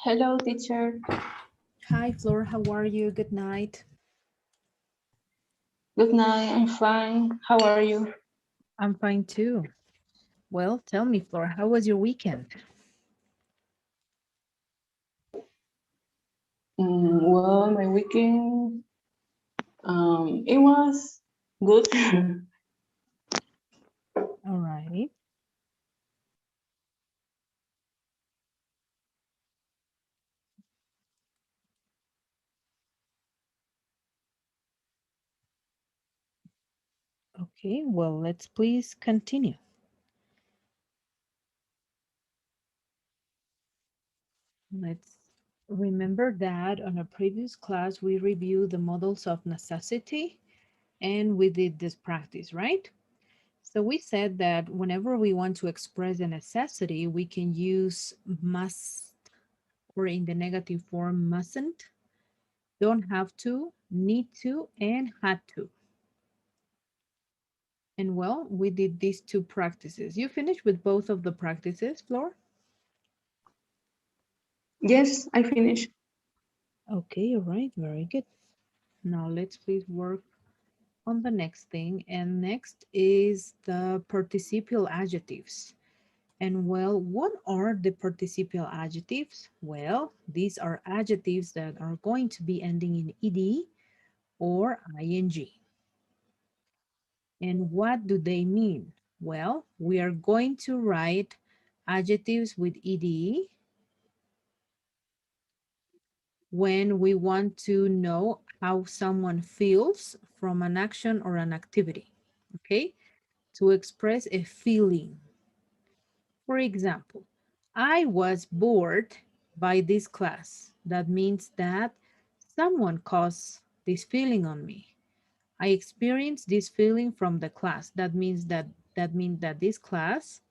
Hello, teacher. Hi, Flor. How are you? Good night. Good night. I'm fine. How are you? I'm fine too. Well, tell me, Flor, how was your weekend? Well, my weekend, it was good. All right. Okay, well, let's please continue. Let's remember that on a previous class, we reviewed the models of necessity and we did this practice, right? So we said that whenever we want to express a necessity, we can use must or in the negative form mustn't, don't have to, need to, and had to. And well, we did these two practices. You finished with both of the practices, Flor? Yes, I finished. Okay, all right, very good. Now let's please work on the next thing. And next is the participial adjectives. And well, what are the participial adjectives? Well, these are adjectives that are going to be ending in ed or ing. And what do they mean? Well, we are going to write adjectives with ed when we want to know how someone feels from an action or an activity, okay? To express a feeling. For example, I was bored by this class. That means that someone caused this feeling on me. I experienced this feeling from the class. That means that this class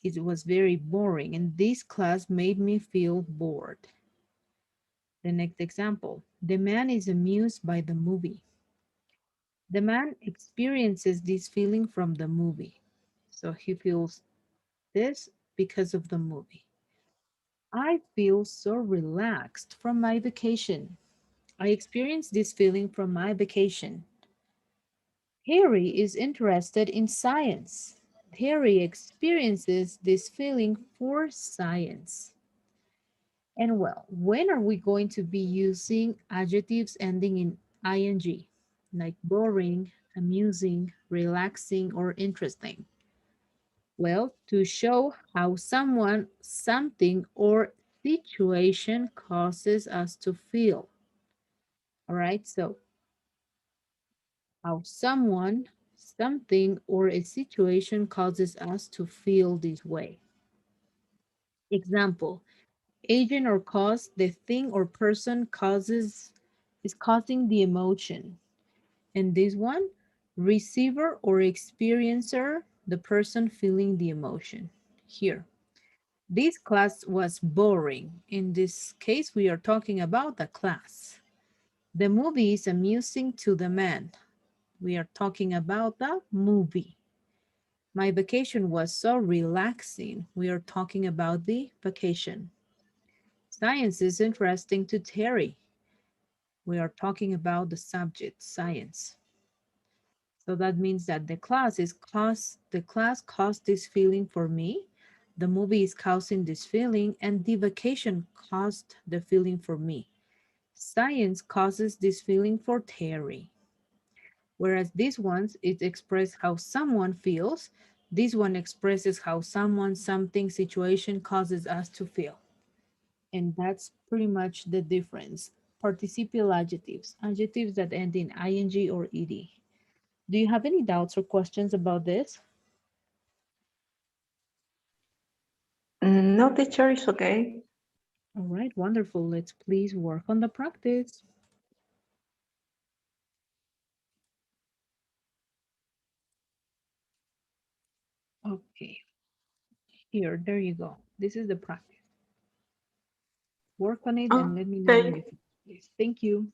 it was very boring and this class made me feel bored. The next example, the man is amused by the movie. The man experiences this feeling from the movie. So he feels this because of the movie. I feel so relaxed from my vacation. I experienced this feeling from my vacation. Harry is interested in science. Harry experiences this feeling for science. And well, when are we going to be using adjectives ending in ing, like boring, amusing, relaxing, or interesting? Well, to show how someone, something, or situation causes us to feel. All right, so how someone, something, or a situation causes us to feel this way. Example, agent or cause, the thing or person is causing the emotion. And this one, receiver or experiencer, the person feeling the emotion. Here, this class was boring. In this case, we are talking about the class. The movie is amusing to the man. We are talking about the movie. My vacation was so relaxing. We are talking about the vacation. Science is interesting to Terry. We are talking about the subject, science. So that means that the class caused this feeling for me. The movie is causing this feeling and the vacation caused the feeling for me. Science causes this feeling for Terry. Whereas this one, it expresses how someone feels. This one expresses how someone, something, situation causes us to feel. And that's pretty much the difference. Participial adjectives, adjectives that end in ing or ed. Do you have any doubts or questions about this? No, teacher, it's okay. All right, wonderful. Let's please work on the practice. Okay, there you go. This is the practice. Work on it and let me know when Okay. you finish, please. Thank you.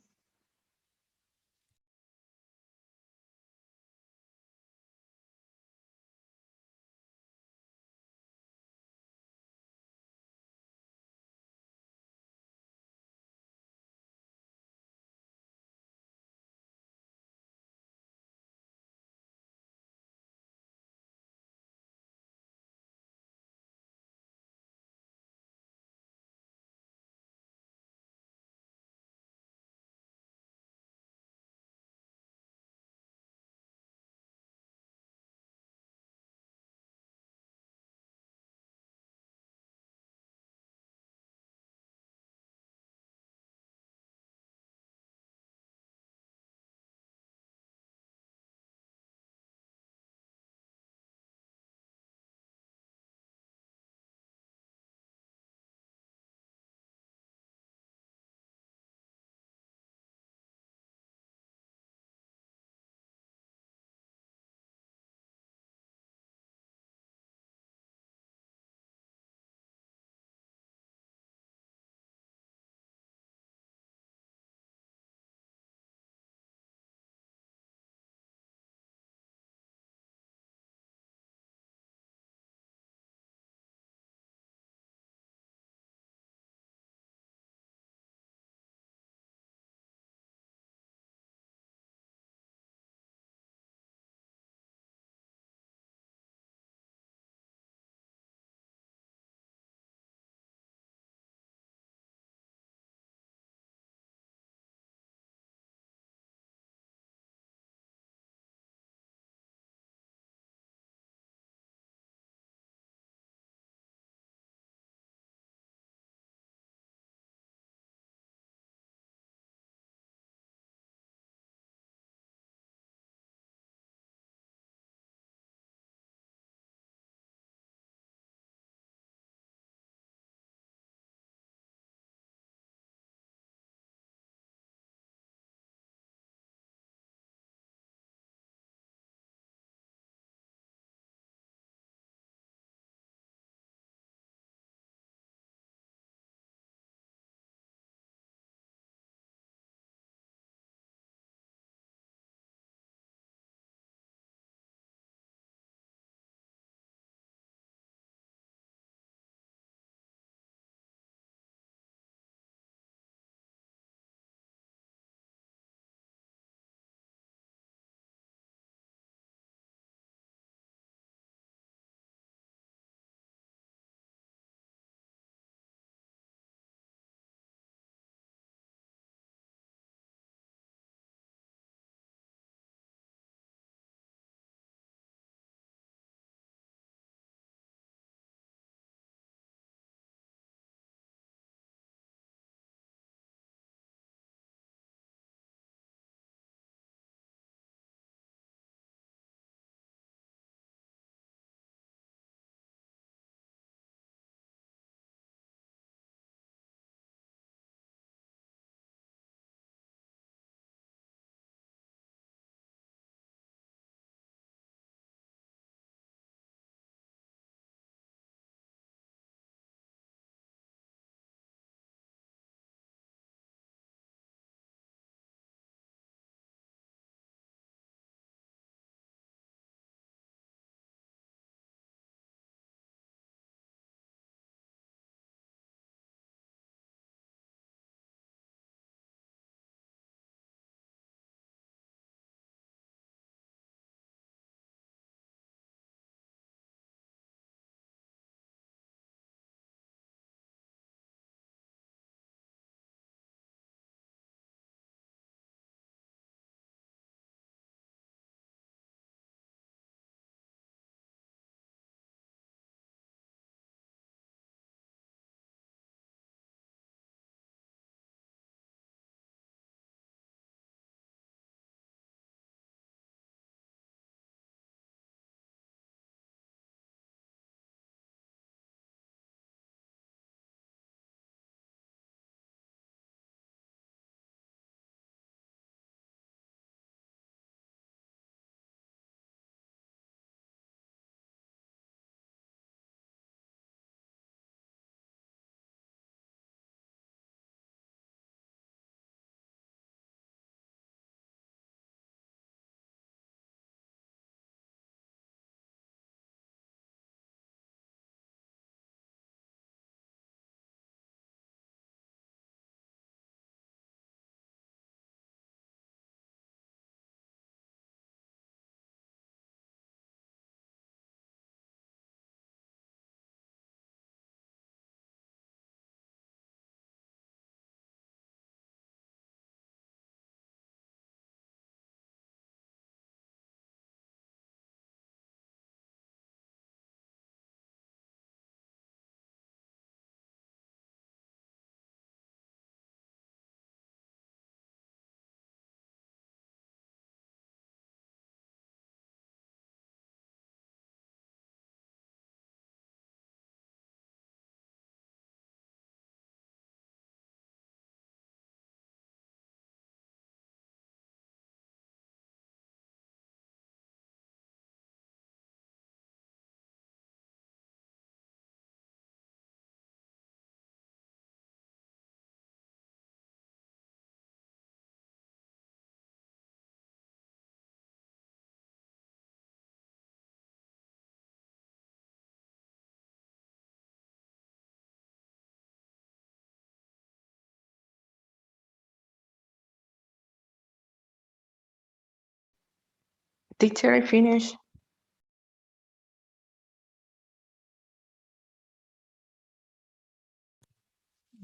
Teacher, I finished.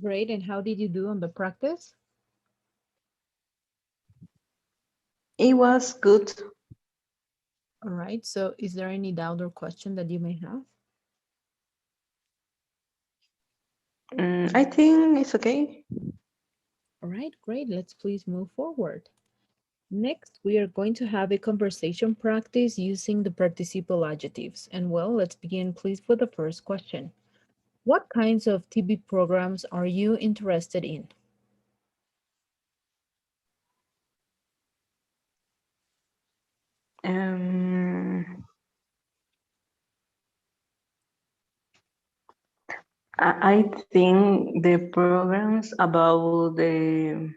Great. And how did you do on the practice? It was good. All right. So is there any doubt or question that you may have? I think it's okay. All right, great. Let's please move forward. Next, we are going to have a conversation practice using the participle adjectives. And well, let's begin please with the first question. What kinds of TV programs are you interested in? Um, I think the programs about the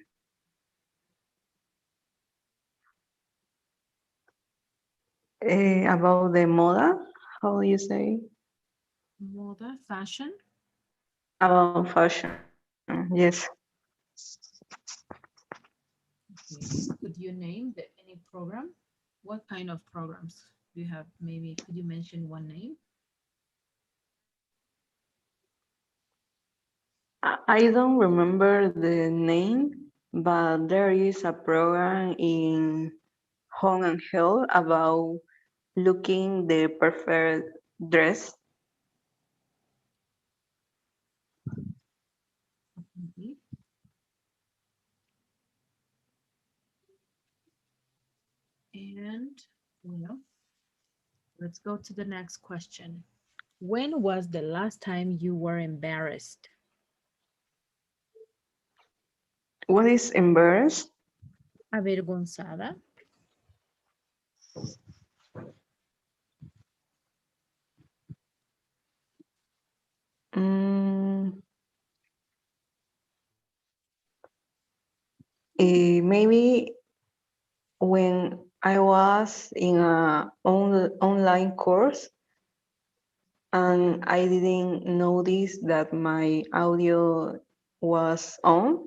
moda, how do you say? Moda, fashion. About fashion, yes. Okay. Could you name any program? What kind of programs do you have? Maybe could you mention one name? I don't remember the name, but there is a program in Home and Health about looking the perfect dress. Mhm. And well, let's go to the next question. When was the last time you were embarrassed? What is embarrassed? Avergonzada. Mm, maybe when I was in a online course and I didn't notice that my audio was on,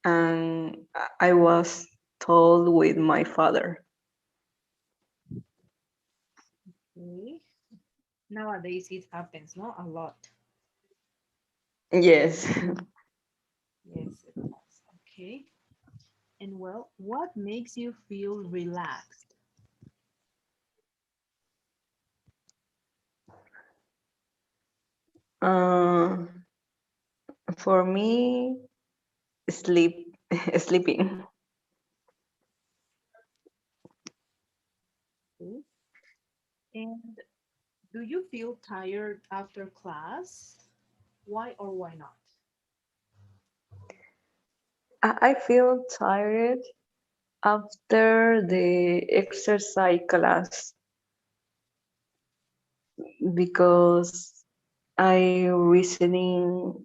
and I was told with my father. Okay. Nowadays it happens, no? A lot. Yes. Yes, it does. Okay. And well, what makes you feel relaxed? uh, for me, sleep, sleeping. Okay. And do you feel tired after class? Why or why not? I feel tired after the exercise class because I recently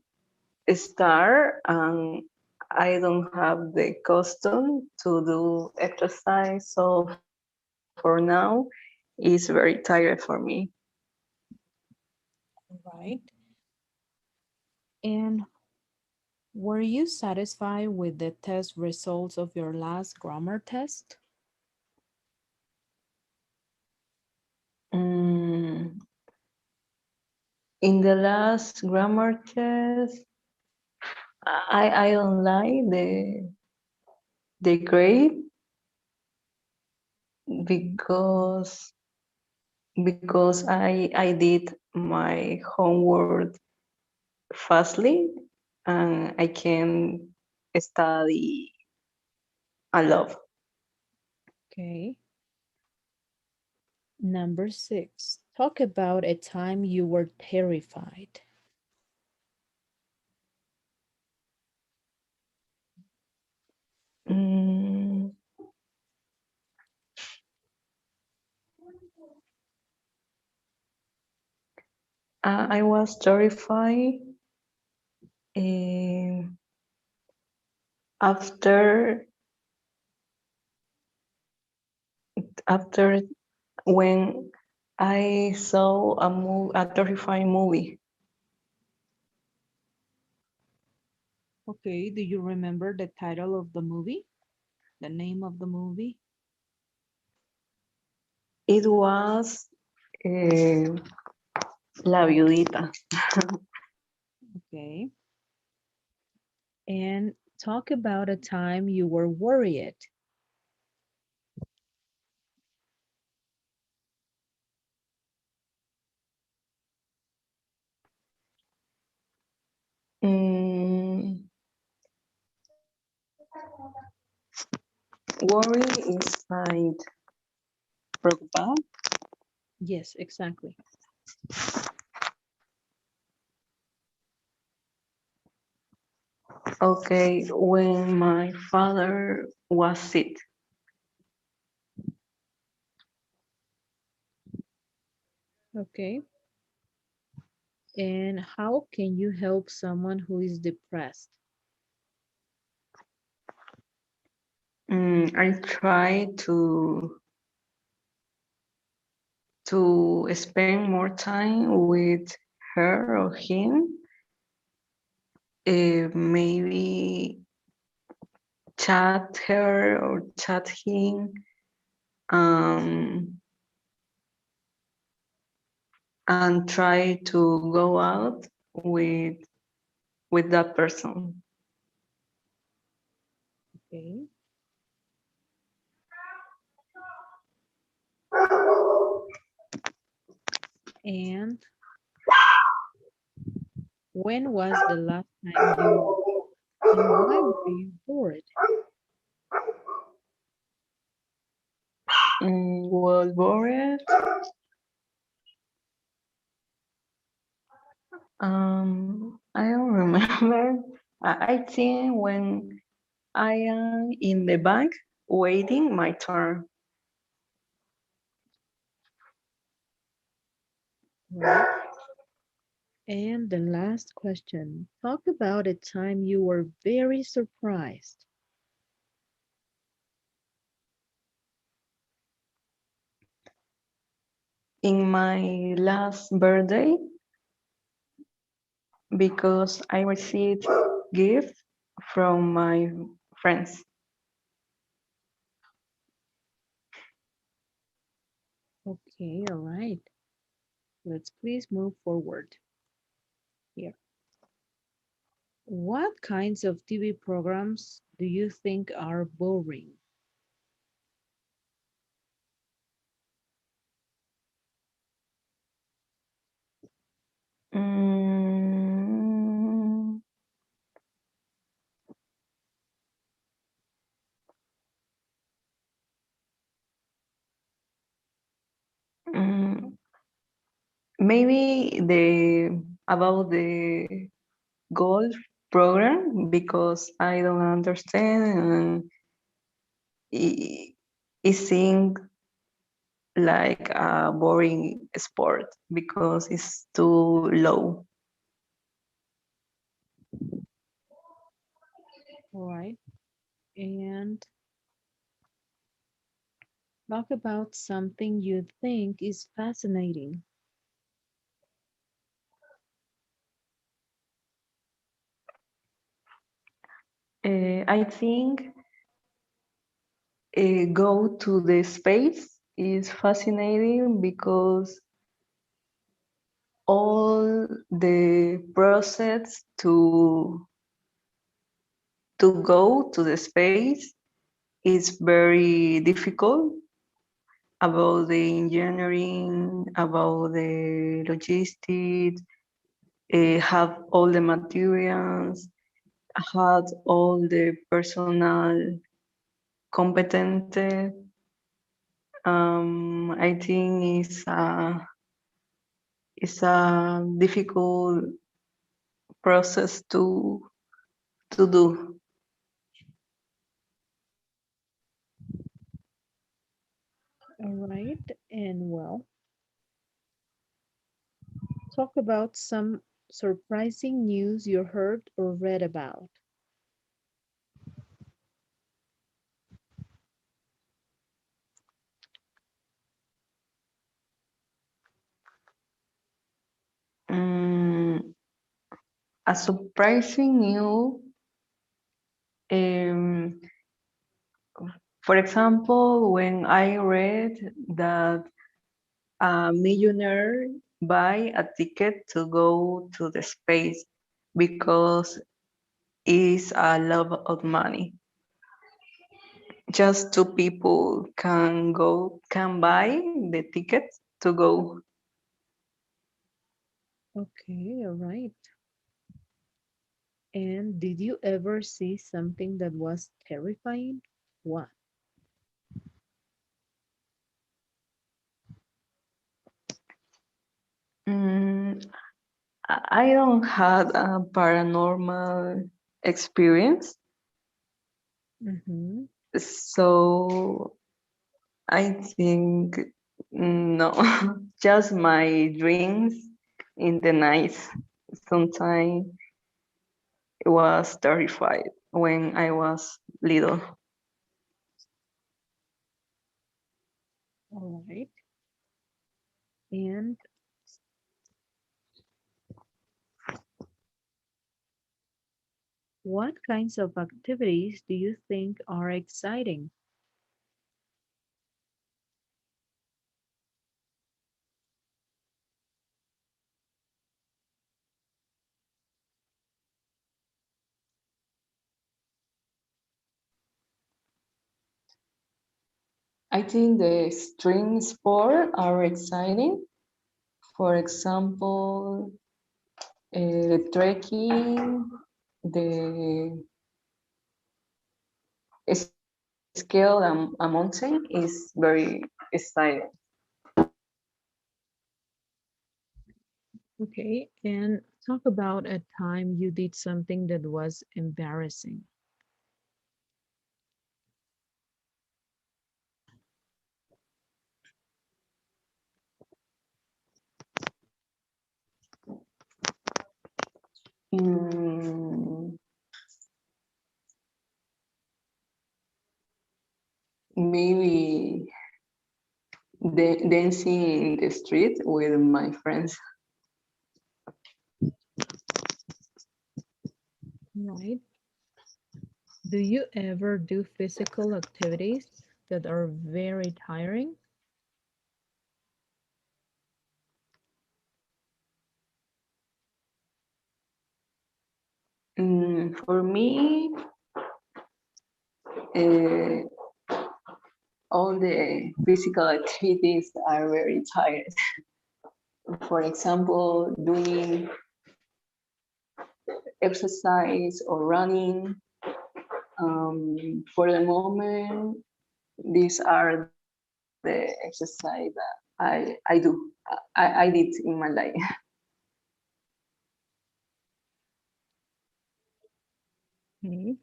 start and I don't have the custom to do exercise. So for now, it's very tired for me. Right. And were you satisfied with the test results of your last grammar test? Mm, in the last grammar test, I don't like the grade because I did my homework fastly and I can study a lot. Okay. Number 6. Talk about a time you were terrified. Mm, I was terrified eh, after after when I saw a terrifying movie. Okay, do you remember the title of the movie? The name of the movie? It was eh, La Viudita. Okay. And talk about a time you were worried. Mm, worry is like preocupado. Yes, exactly. Okay, when my father was sick. Okay. And how can you help someone who is depressed? I try to spend more time with her or him. Maybe chat her or chat him. Um, and try to go out with that person. Okay. And when was the last time you and why were you bored? Was bored. I don't remember. I think when I am in the bank waiting my turn. Right. And the last question. Talk about a time you were very surprised. In my last birthday, because I received gift from my friends. Okay, all right. Let's please move forward here. What kinds of TV programs do you think are boring? Mm, mm, maybe the about the golf program because I don't understand and it, it seems like a boring sport because it's too low. All right. And talk about something you think is fascinating. I think go to the space is fascinating because all the process to go to the space is very difficult about the engineering, about the logistics, have all the materials, had all the personal competent. I think it's a difficult process to do. All right. And well, talk about some surprising news you heard or read about. Mm, a surprising new, um, for example, when I read that a millionaire buy a ticket to go to the space because it's a lot of money. Just two people can buy the ticket to go. Okay, all right. And did you ever see something that was terrifying? What? Mm, I don't have a paranormal experience, Mm-hmm. so I think no, just my dreams in the night. Sometimes I was terrified when I was little. All right. And what kinds of activities do you think are exciting? I think the extreme sport are exciting. For example, trekking, the scale a mountain is very exciting. Okay, and talk about a time you did something that was embarrassing. Mm, maybe dancing in the street with my friends. Right. Do you ever do physical activities that are very tiring? For me, uh, all the physical activities are very tired. For example, doing exercise or running. For the moment, these are the exercise that I do. I did in my life. Okay.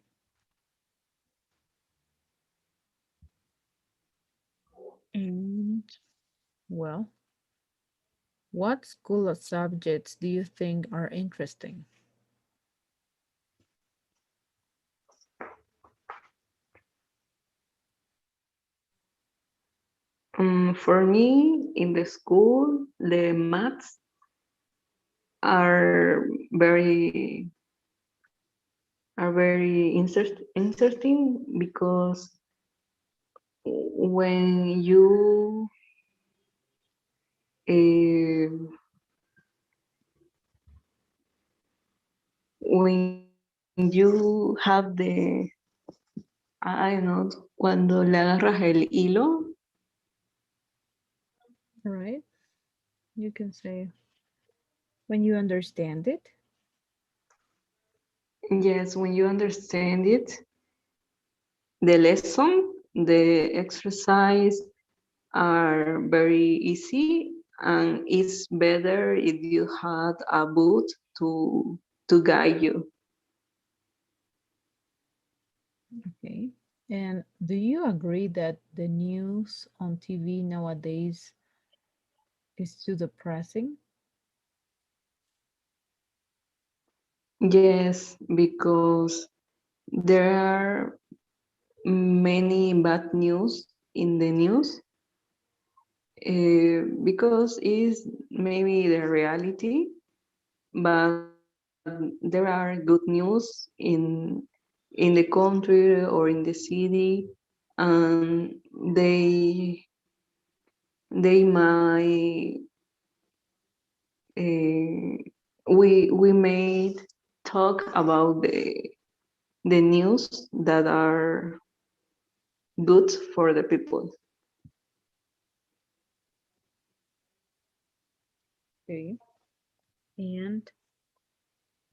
And well, what school of subjects do you think are interesting? For me, in the school, the maths are very interesting because when uh, when you have I don't know, cuando le agarras el hilo, All right. You can say when you understand it. yes, when you understand it, the lesson, the exercise are very easy, and it's better if you had a book to guide you. Okay. And do you agree that the news on TV nowadays is too depressing? Yes, because there are many bad news in the news, because it's maybe the reality, but there are good news in the country or in the city, and they They might we made talk about the news that are good for the people. Okay. And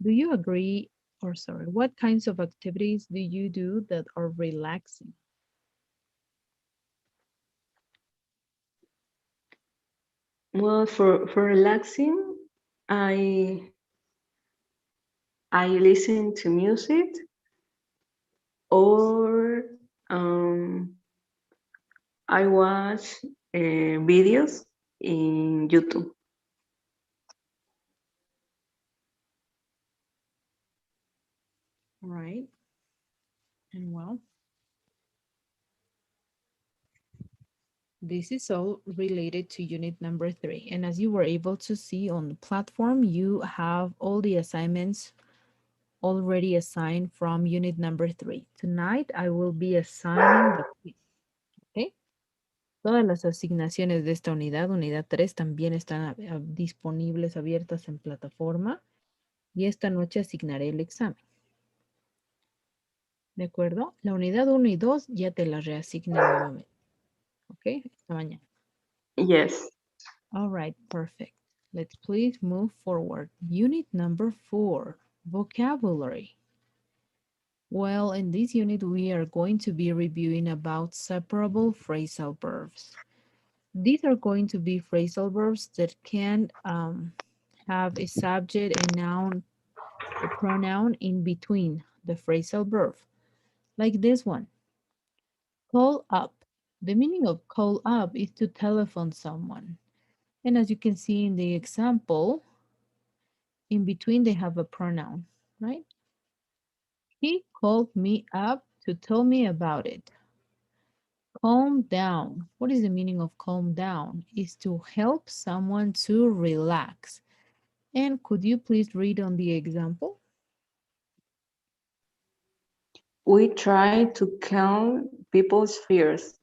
do you agree, or sorry, what kinds of activities do you do that are relaxing? Well, for relaxing, I I listen to music or um, I watch videos in YouTube. All right. And well, this is all related to unit number 3. And as you were able to see on the platform, you have all the assignments already assigned from unit number 3. Tonight, I will be assigning the quiz. ¿Ok? Todas las asignaciones de esta unidad, unidad 3, también están disponibles, abiertas en plataforma. Y esta noche asignaré el examen. ¿De acuerdo? La unidad 1 y 2 ya te la reasigné nuevamente. ¿Ok? Esta mañana. Yes. All right, perfect. Let's please move forward. Unit number 4, vocabulary. Well, in this unit, we are going to be reviewing about separable phrasal verbs. These are going to be phrasal verbs that can have a subject, a noun, a pronoun in between the phrasal verb, like this one. Call up. The meaning of call up is to telephone someone. And as you can see in the example, in between they have a pronoun, right? He called me up to tell me about it. Calm down. What is the meaning of calm down? Is to help someone to relax. And could you please read on the example? We try to calm people's fears.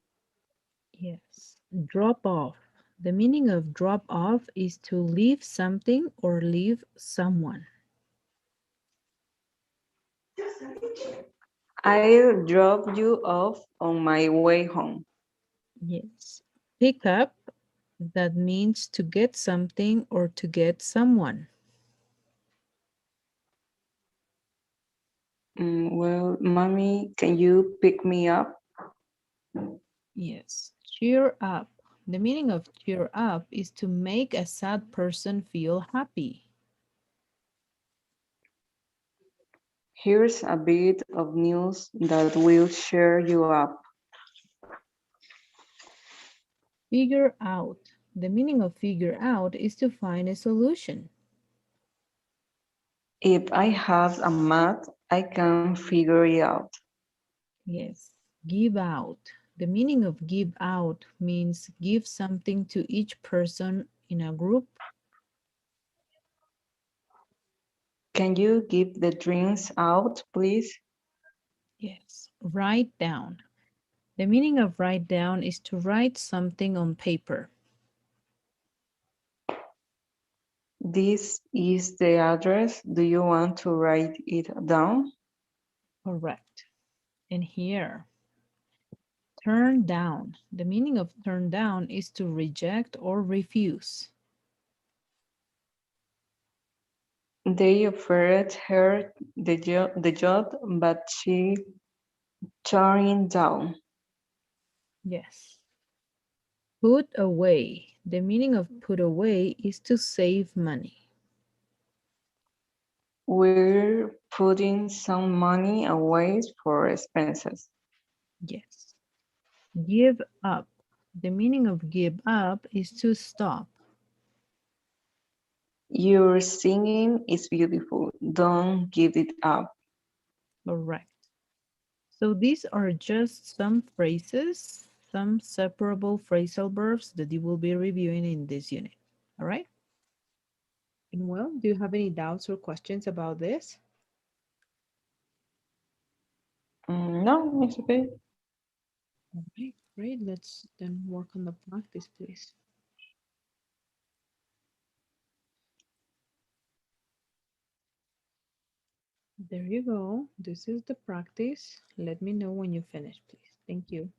Yes. Drop off. The meaning of drop off is to leave something or leave someone. I'll drop you off on my way home. Yes. Pick up, that means to get something or to get someone. Well, mommy, can you pick me up? Yes. Cheer up. The meaning of cheer up is to make a sad person feel happy. Here's a bit of news that will cheer you up. Figure out. The meaning of figure out is to find a solution. If I have a math, I can figure it out. Yes. Give out. The meaning of give out means give something to each person in a group. Can you give the drinks out, please? Yes. Write down. The meaning of write down is to write something on paper. This is the address. Do you want to write it down? Correct. And here, turn down. The meaning of turn down is to reject or refuse. They offered her the job, but she turned it down. Yes. Put away. The meaning of put away is to save money. We're putting some money away for expenses. Yes. Give up. The meaning of give up is to stop. Your singing is beautiful. Don't give it up. Correct. So these are just some phrases, some separable phrasal verbs that you will be reviewing in this unit. All right? And well, do you have any doubts or questions about this? No, it's okay. All right, great. Let's then work on the practice, please. There you go. This is the practice. Let me know when you finish, please. Thank you.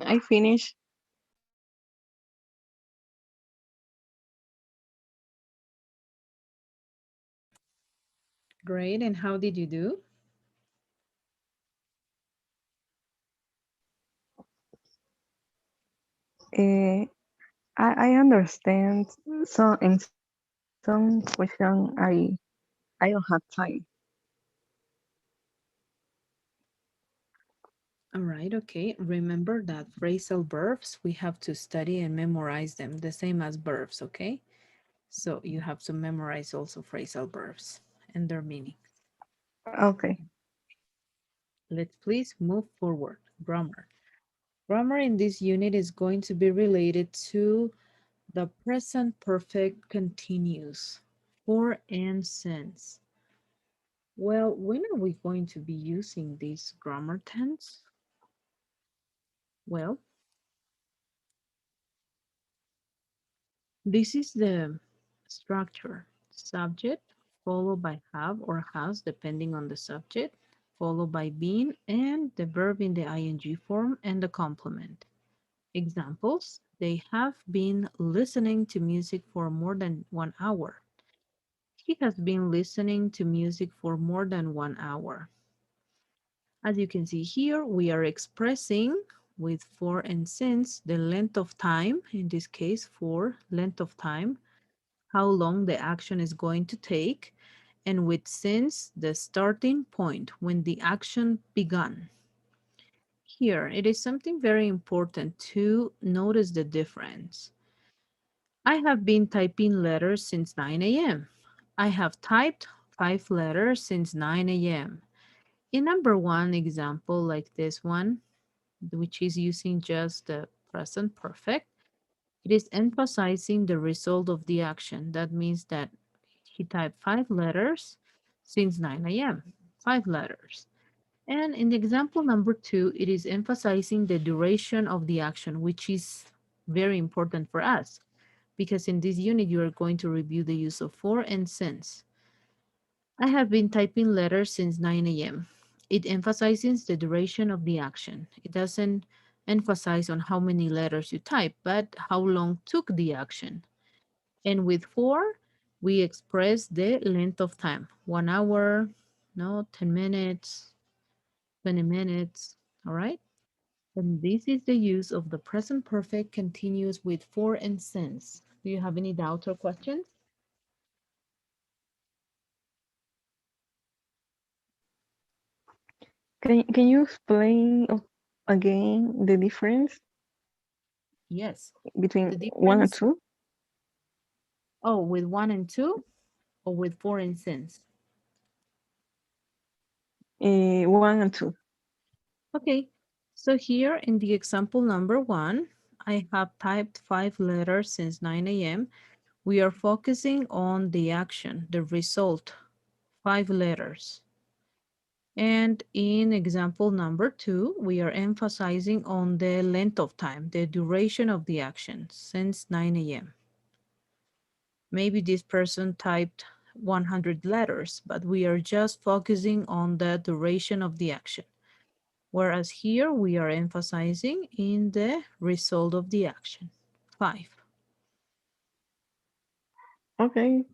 I finished. Great. And how did you do? Uh, I understand some in some question I don't have time. All right. Okay. Remember that phrasal verbs, we have to study and memorize them, the same as verbs. Okay. So you have to memorize also phrasal verbs and their meaning. Okay. Let's please move forward. Grammar. Grammar in this unit is going to be related to the present perfect continuous for and since. Well, when are we going to be using this grammar tense? Well, this is the structure. Subject followed by have or has depending on the subject, followed by been and the verb in the ing form and the complement. Examples: they have been listening to music for more than 1 hour. He has been listening to music for more than 1 hour. As you can see here, we are expressing with for and since the length of time, in this case for length of time, how long the action is going to take, and with since the starting point when the action began. Here, it is something very important to notice the difference. I have been typing letters since 9 a.m. I have typed 5 letters since 9 a.m. In number one example like this one, which is using just the present perfect, it is emphasizing the result of the action. That means that he typed 5 letters since 9 a.m. 5 letters. And in the example number two, it is emphasizing the duration of the action, which is very important for us because in this unit you are going to review the use of for and since. I have been typing letters since 9 a.m. It emphasizes the duration of the action. It doesn't emphasize on how many letters you type, but how long took the action. And with for, we express the length of time. 1 hour, no, 10 minutes, 20 minutes, all right? And this is the use of the present perfect continuous with for and since. Do you have any doubts or questions? Can you explain again the difference Yes. between The one and difference, two? oh, with one and two or with for and since? One and two. Okay. So here in the example number one, I have typed 5 letters since 9 a.m. We are focusing on the action, the result, 5 letters. And in example number two, we are emphasizing on the length of time, the duration of the action since 9 a.m. Maybe this person typed 100 letters, but we are just focusing on the duration of the action. Whereas here we are emphasizing in the result of the action. 5. Okay.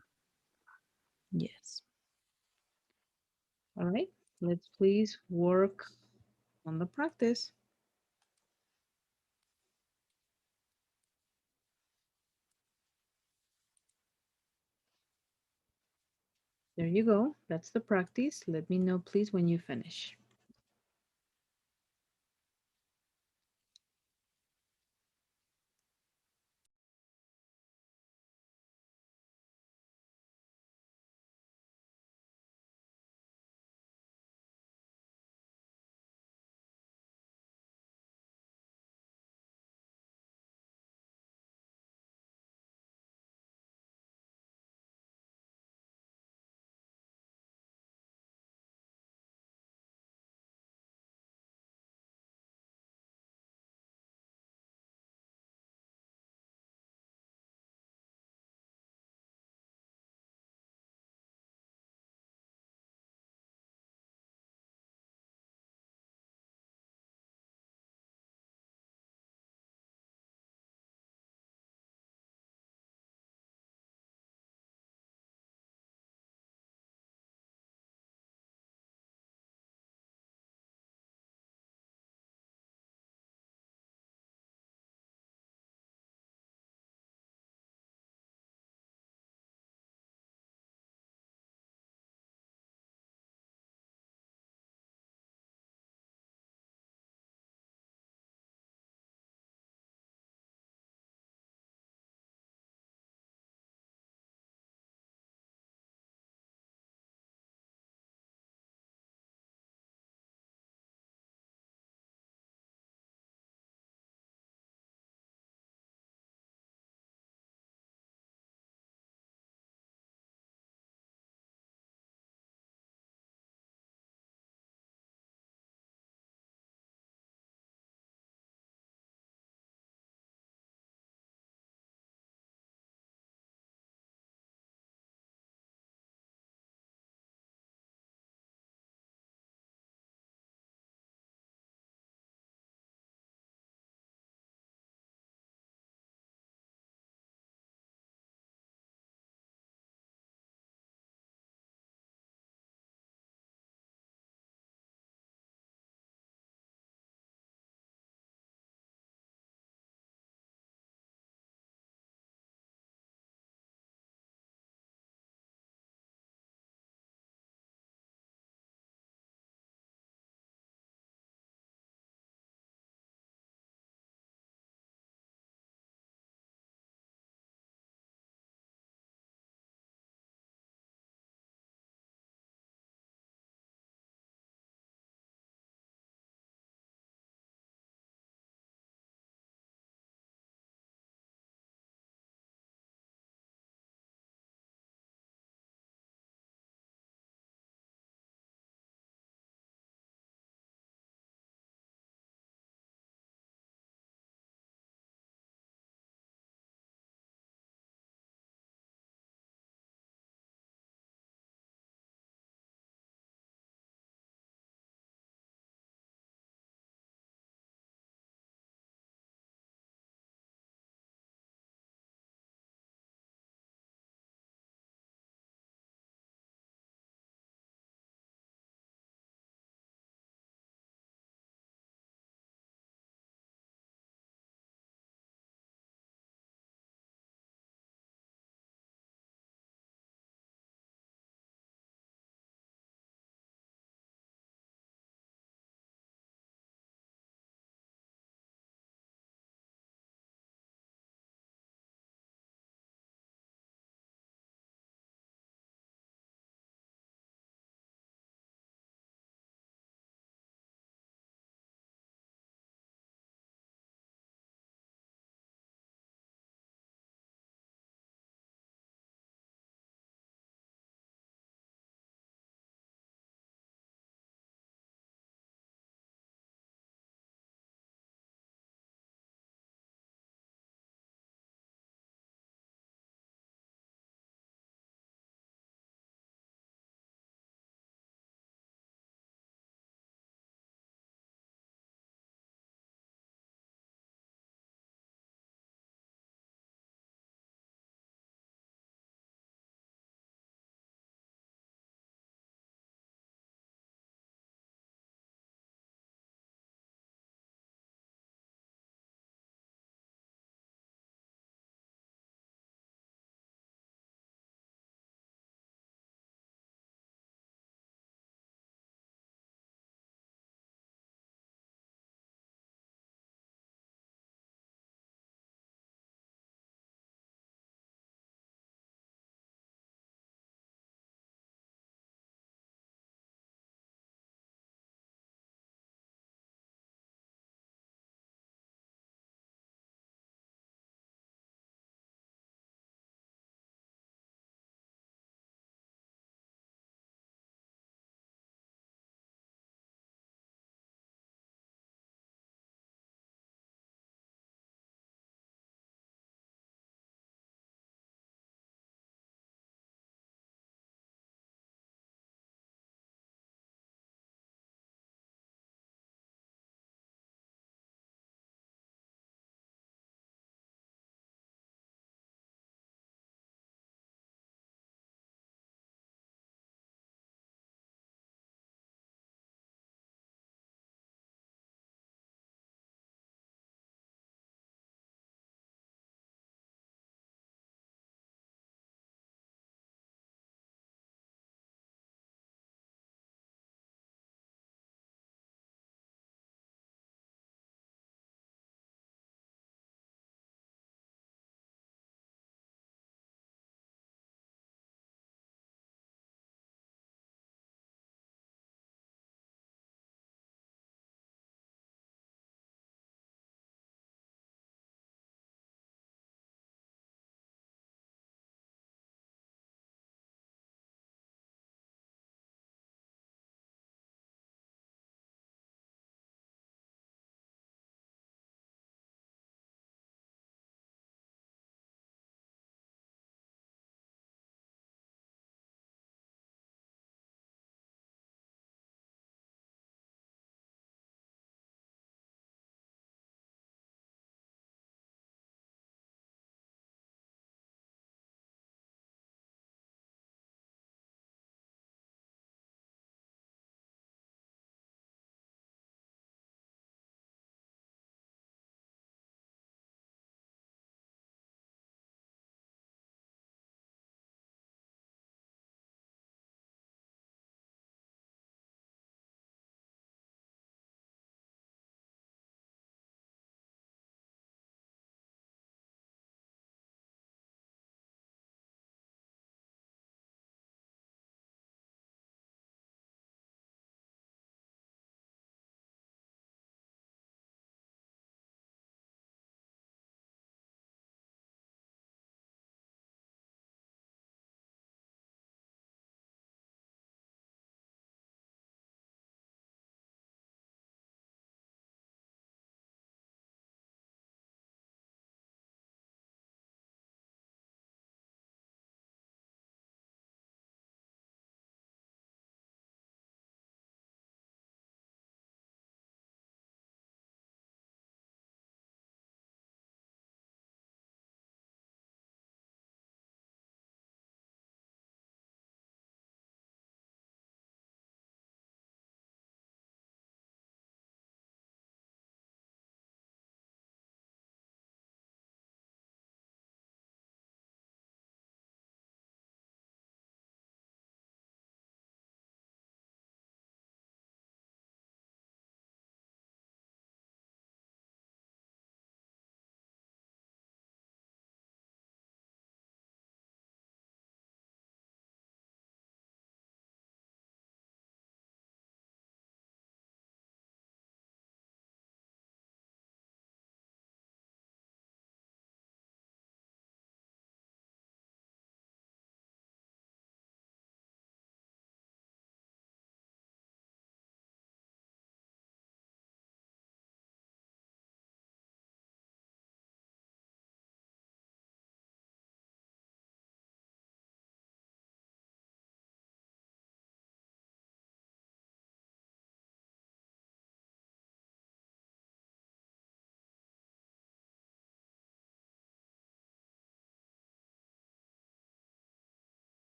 Yes. All right. Let's please work on the practice. There you go. That's the practice. Let me know, please, when you finish.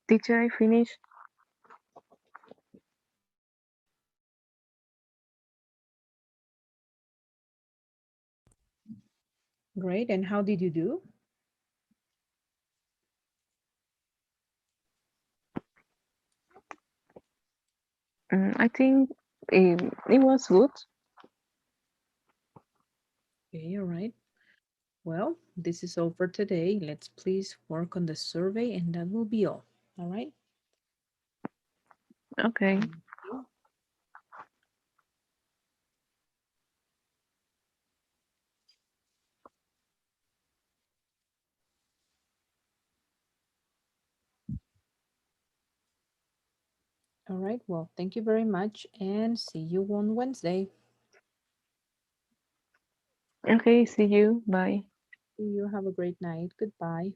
Teacher, I finished. Great. And how did you do? I think it was good. Okay, all right. Well, this is all for today. Let's please work on the survey and that will be all. All right. Okay. Thank you. All right. Well, thank you very much and see you on Wednesday. Okay, see you. Bye. See you. Have a great night. Goodbye.